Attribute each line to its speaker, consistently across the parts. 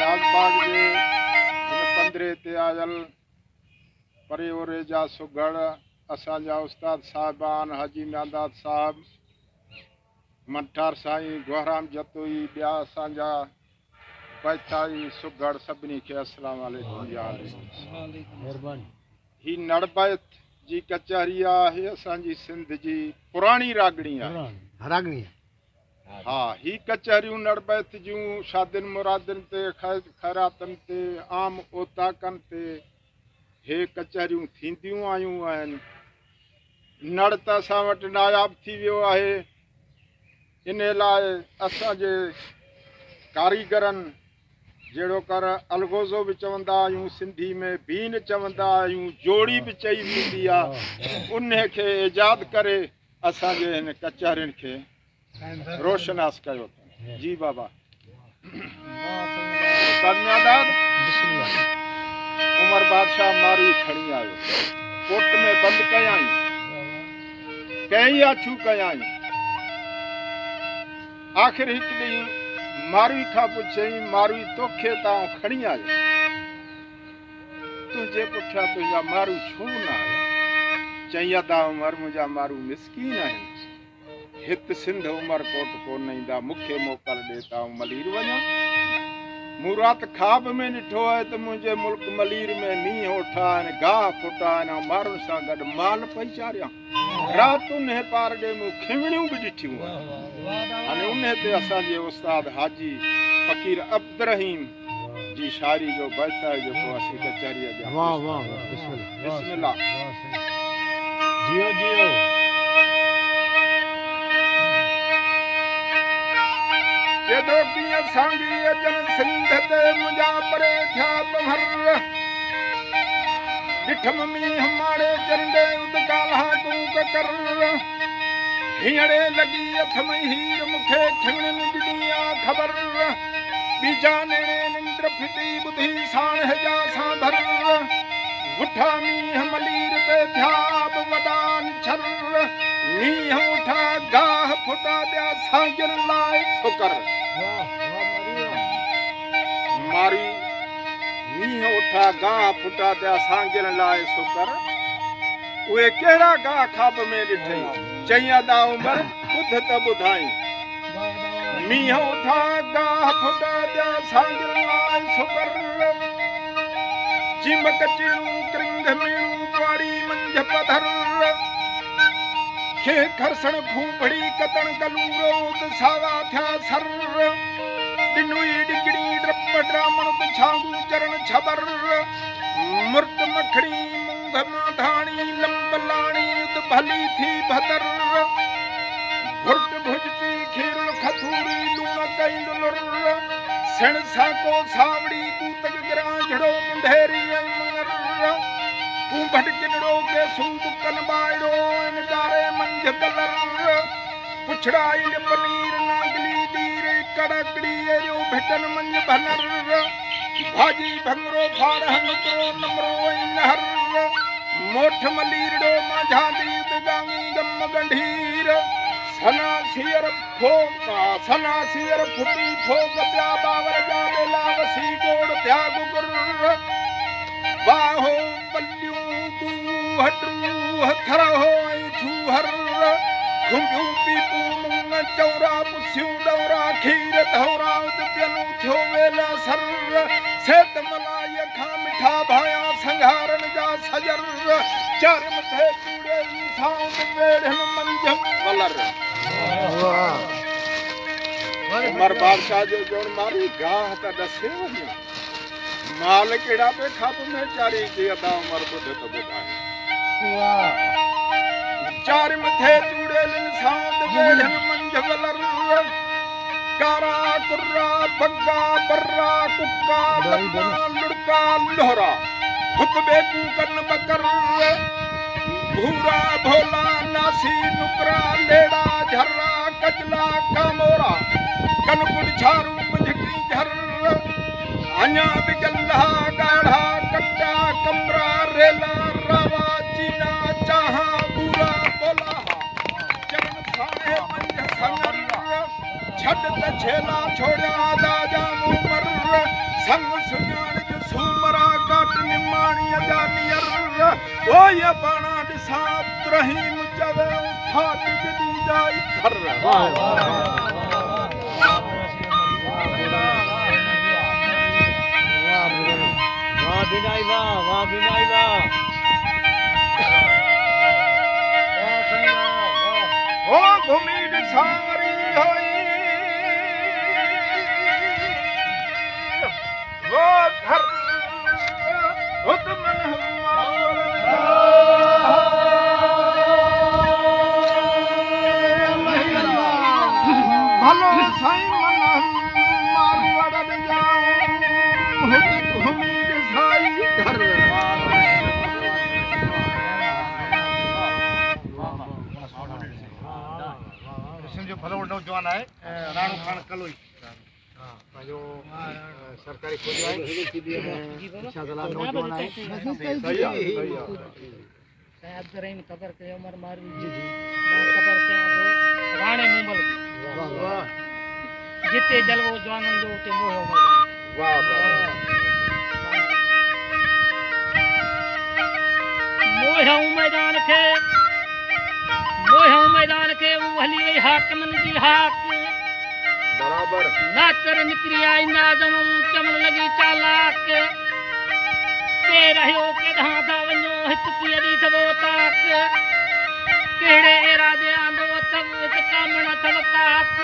Speaker 1: नाज़बाग जे हिन पंद्रे ते आयल परे ओरे जा सुगड़ असांजा उस्ताद साहिबान हाजी नादाद साहब मठार साईं गोहराम जतोई ॿिया असांजा पैथाई सुगड़ सभिनी खे अस्सलाम वालेकुम या महिरबानी। ही नड़बैत जी कचहरी आहे असांजी सिंध जी पुराणी रागणी आहे। हा, ही कचहरियूं नड़बैत जूं शादियुनि मुरादियुनि ते ख़ैरातनि ते आम ओताकनि ते हे कचहरियूं थींदियूं आयूं आहिनि। नड़ त असां वटि नायाब थी वियो आहे। इन लाइ असांजे कारीगरनि जहिड़ो कर अलगोज़ो बि चवंदा आहियूं, सिंधी में बीन चवंदा आहियूं, जोड़ी बि चई वेंदी आहे, उन खे इजाद करे असांजे हिन कचहरियुनि खे रोशनास कयो। जी बाबा। उमर बादशाह मारी खणी आयो, कोट में बंदि कयाई, कई अछू कयाई। आख़िर हिकु ॾींहुं मारवी खां पुछई, मारवी तोखे तां खणी आयो, तुंहिंजे पुठियां तुंहिंजा मारू छो न आया? चई अदा उमर मुंहिंजा मारू मिसकीन आहिनि, हित सिंध उमरकोट कोन ईंदा, मूंखे मोकल ॾे त मलीर वञा। मूं राति ख़्वाब में ॾिठो आहे त मुंहिंजे मुल्क मलीर में मींहं ओठा आहिनि, गाह फुटा आहिनि, माण्हुनि सां गॾु माल पई चाढ़ियां। राति उन पार ॾे मूं खिमड़ियूं बि ॾिठियूं आहिनि। हाणे उन ते असांजे उस्ताद हाजी फ़कीर अब्दुर्रहीम जी शाइरी जो बैत आहे जेको असीं कचहरीअ ॾियां। बिस्मिल्लाह। जियो जियो। जेॾो कीअं सांगी अचनि सिंध ते मुंहिंजा परे थिया पमर, ॾिठम मींहं मारे चंडे उदकाला तूं कर, हींअरे लॻी हथ में हीर मूंखे खिमड़ियुनि ॾिनी आ ख़बर, ॿीजा नेड़े निंड फिटी ॿुधी साण हेजा सां भर, उठा मींहं मलीर ते थिया बि वॾा छर, मींहं उठा गाह फुटा ॿिया साॻियुनि लाइ शुकर। मारी मींहं उठा गाह फुटा ॿिया साॻियुनि लाइ शुकर, उहे कहिड़ा गाह ख़्वाब में ॾिठई? चई अदा उमर ॿुध त ॿुधाई, मींहं उठा गाह फुटा ॿिया साॻियुनि लाइ शुकर, जिम कचिड़ूं कृंग मीणूं पाड़ी मंझ पधर, खे खरसण खूबड़ी कतण कलूरोद सावा थिया सर, ॾिनुई डिगड़ी डप ड्रामण छांगू चरण छबर, मुर्त मखड़ी मुंग माधाणी लंब लाणी उद भली थी भतर, भुर्ट भुजती खीर खथूरी लूण कई लुर, सेण साको सावड़ी कूतक ग्रांझड़ो मुंधेरी मंगर, तू भटकिनड़ो के सूब कन बाड़ो नजारे मंझ कलर, पुछड़ाई पनीर नागली दीर कड़कड़ी एरियो भेटन मंझ भनर, भाजी भंगरो फाड़ हंगरो नमरो नहर, मोठ मलीरड़ो माझा दीद गांगी गम गंढीर, सना सियर फुटी फोक प्या बावर जा बेला वसी गोड़ प्या गुगर, बाहो पल्लियूं तू हटरू हथर हो ऐं छूहर, खुंबियूं पीपूं मुंग चौरा पुसियूं डौरा खीर धौरा उद पियलूं थियो वेला सर, सेत मलाई खां मिठा भाया संघारन जा सजर, चार मथे चूड़े साउंड वेड़न मंझ वलर। उमर बादशाह जो जोड़ मारी गाह त ॾसे वञो, माल केड़ा पे खाब में चारी थी अदा उमर ॿुध त ॿुधाए, चार मथे चूड़े साउंड वेड़न मंझ वलर, कारा कुर्रा बग्गा बर्रा कुक्का लम्मा लुड़का लोहरा, हुतबे कूकन बकर, भूरा भोला नासी नुकरा लेड़ा झर्रा कचला कामोरा, कनकुड़ झारू मुझकी झर, अञा बि गल्हा गाढ़ा कट्टा कमरा रेला रावा चीना चाहा बूरा बोला, चरण साड़े मंझ संगर, छड़ छेला छोड़ा दाजा मुमर संग सुजान जो सुमरा काट निमाणी जानियर ओ ये बाणा दिसा रहीम जवे ठाट जदी जाई घर वाह बिनाई वाह ओ भूमि सारी होई वो घर खुद मन भलो साईं मन मार वड़ जाऊं भूमि साई घर जो भलो वॾो जवान आहे राणो खान कलोई पंहिंजो सरकारी खोलियो आहे शाहजलाल नौजवान आहे सही आहे साहब रहीम खबर के उमर मारू जी खबर के राणे मुंबल वाह जिते जलवो जवानन जो उते मोह मैदान वाह मोह मैदान के हली वही हाकमन जी हाक बराबर नाकर निकरी आई नाजम चमन लगी चालाक के रहियो के धांधा वञो हित की अड़ी थबो ताक केड़े इरादे आंदो तब कामण थव काक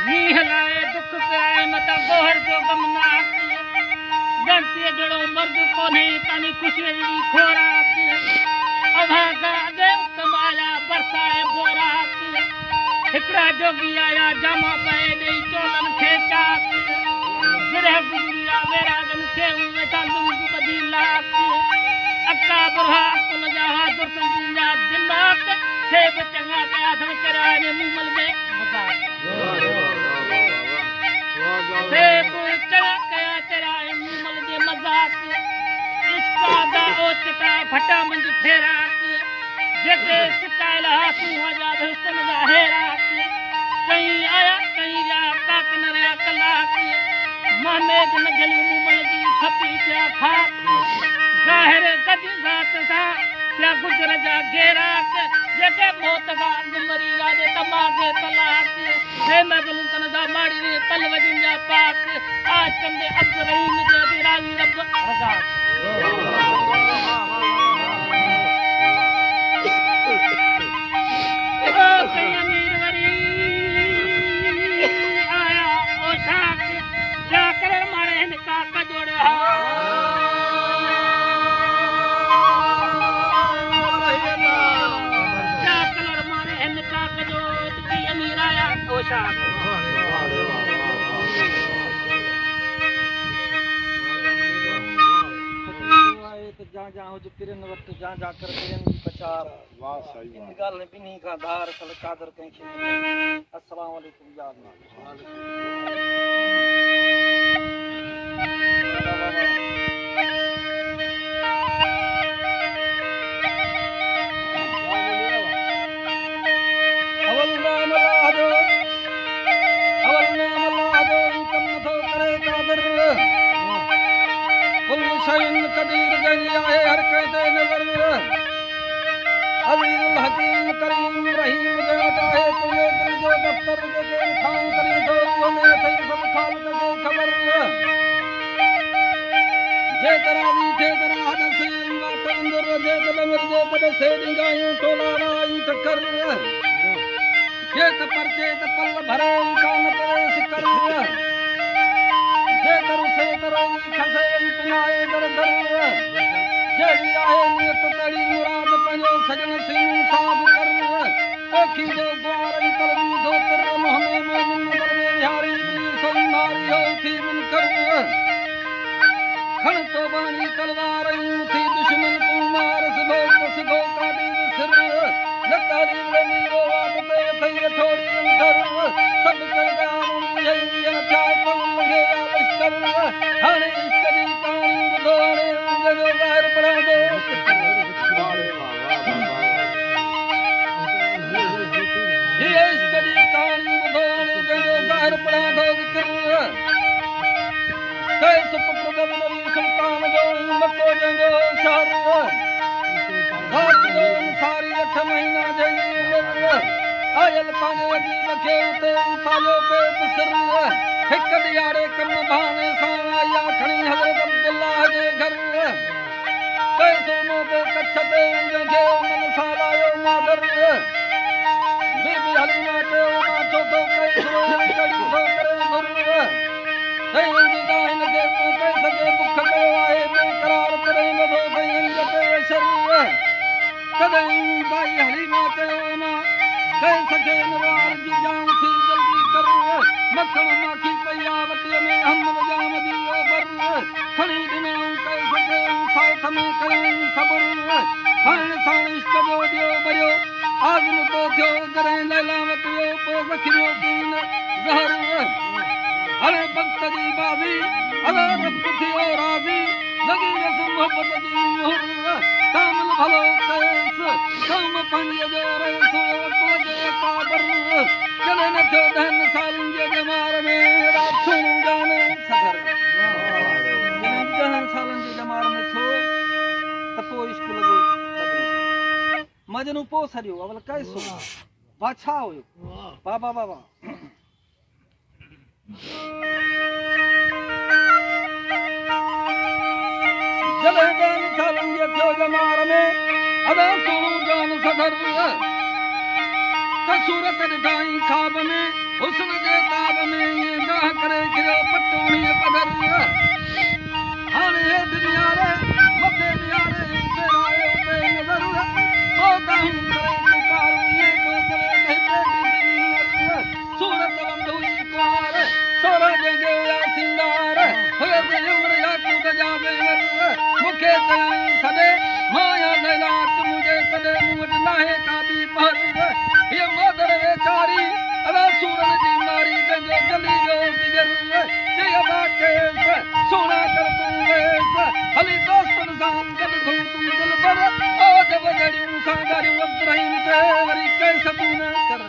Speaker 1: नीह लाए दुख कराए मता गोहर जो गमनाक गणती जड़ो मर्द कोने तानी खुशी जी खोराक अभागा दे तमाया बरसाए बोराक हिकड़ा जोगी आया जामा पाए नहीं चोलन खेचा गिरह गुजरिया वेरागन के वेठा लुंग बदी लाक अक्का बुरहा अकुल जहा दुर्संजिया दिमाग से बचंगा के आधम कराने मुमल में मजाक से बचंगा के चराए मुमल में मजाक इसका दा ओचता फटा मंज फेरा जेके सिकायल हासू आजाद हुसन जा हेरा कहीं आया कहीं जा काक न रहा कलाक महमेद न जलू मुमल जी खपी पिया खाक ज़ाहिर गज ज़ात सा पिया गुजर जा घेराक जेके मौत का गुमरी यादे तमागे तलाक हे मैं बोलूं तन जा माड़ी रे तल वजिन जा पाक आज कंदे अब्द रहीम जे दिरावी रब रज़ाक जा कर प्रचार वाह सही बात गाल ने बिनी का धार सल कादर कहीं अस्सलाम वालेकुम यार अवल नाम लादो कम तो करे कादर कुल शैन कदीर गई आए हर कहते नजर अजीजुल हकीम करीम रहीम जो चाहे तुझे दिल जो दफ्तर के थाम करी दो हमें सही सब खालिक के खबर जे करावी थे करा हद से बात अंदर जे कलमर जे कद से डिंगायूं टोला वाई टक्कर जे त परचे त पल भरे कान पे सिकर जे करू से करोगी खसे पिनाए दर दर जेड़ी आए नियत तेरी मुराद पंजो सजन सिंह साब कर देखी दे द्वार कलमी धोतर मोहम्मद मोमिन नगर में बिहारी सोई मारी हो थी मन कर खन तो बानी तलवार थी दुश्मन तू मार सिगो काटी सिर नतारी लमी वो वाट पे थई थोड़ी अंदर सब कर गाम यही अच्छा तो लगे लश्कर हने इसकी कहानी बुधोने जगो बाहर पड़ा दो ये
Speaker 2: पांजे अजीब खे उते उतारियो पे सिर हिक ॾियारे कम बहाने सां आया खणी हज़रत अब्दुल्ला जे घर पे सुनो पे कच्छ ते जंहिंखे मन सां लायो मादर बीबी हलीमा चयो मां छो थो कई कड़ी थो करे घुर साईं जी गाहिन खे तूं कई सघे बुख कयो आहे बेकरार करे नथो साईं ते शर कॾहिं भाई हलीमा चयो मां कई सघे नवार जी जान थी जल्दी कर मखण माखी पई आ वटीअ में हम जाम जी ओबर खणी ॾिनऊं कई सघे साथ में कयऊं सबुर खाइण सां इश्क जो ॾियो भरियो आज़म तो थियो जॾहिं लैला वटि वियो पोइ रखियो पीन ज़हर हाणे वक़्त जी बाज़ी अला रब थियो राज़ी लॻी वियसि मोहबत जी मोहर कामिल भलो कयसि कम पंहिंजे जो रहिस तुंहिंजे काबर चले न थियो 10 सालनि जे जमार में राखूं जान सदर 10 सालनि जे जमार में थियो त पोइ इश्क लॻो मजनू पोइ सॼो अवल कैसो बादशाह हुयो बाबा बाबा जॾहिं 10 सालनि जे थियो जमार में अदा सुणू जान सदर त सूरत ॾिठाई ख़्वाब में हुस्न जे ताब में ईअं गाह करे किरियो पटूणीअ पधर हाणे हेठि ॾियारे मथे ॾियारे फेरायो पे नज़र पोइ करे पुकारूं ईअं थो करे हिते सूरत बंदि हुई कुआर सोरा जंहिंखे हुया सिंगार हुयो उमिरि याकूत जा बेवर मूंखे चयाईं सॾे माया लैला मुंहिंजे कॾहिं मूं वटि नाहे का ॿी पहर हीअ मादर वेचारी अदा सूरन जी मारी जंहिंजो जली वियो जिगर चई अदा कयसि सोना कर तूं वेसि हली दोस्तनि सां गॾु घुम तूं दिल भर ओ जब जड़ियूं सां ॻारियूं अब्दुरहीम ते वरी कैस तूं न कर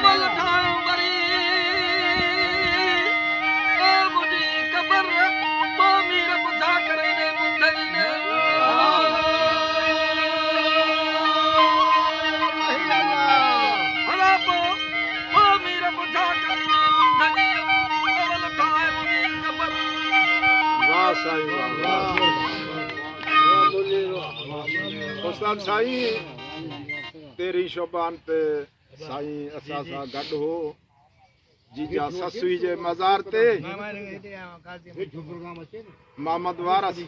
Speaker 2: अवल ठाहियो वरी ओ मुंहिंजी कबर तो मीर पुछा करे ने मुंडई ने हला पो ओ मीर पुछा करे ने मुंडई अवल ठाहियो मुंहिंजी कबर
Speaker 1: वाह साईं वाह उस्ताद साईं तेरी शोबान ते साईं असां सां गॾु हो जीजा ससुई जे मज़ार ते मोहम्मद वारस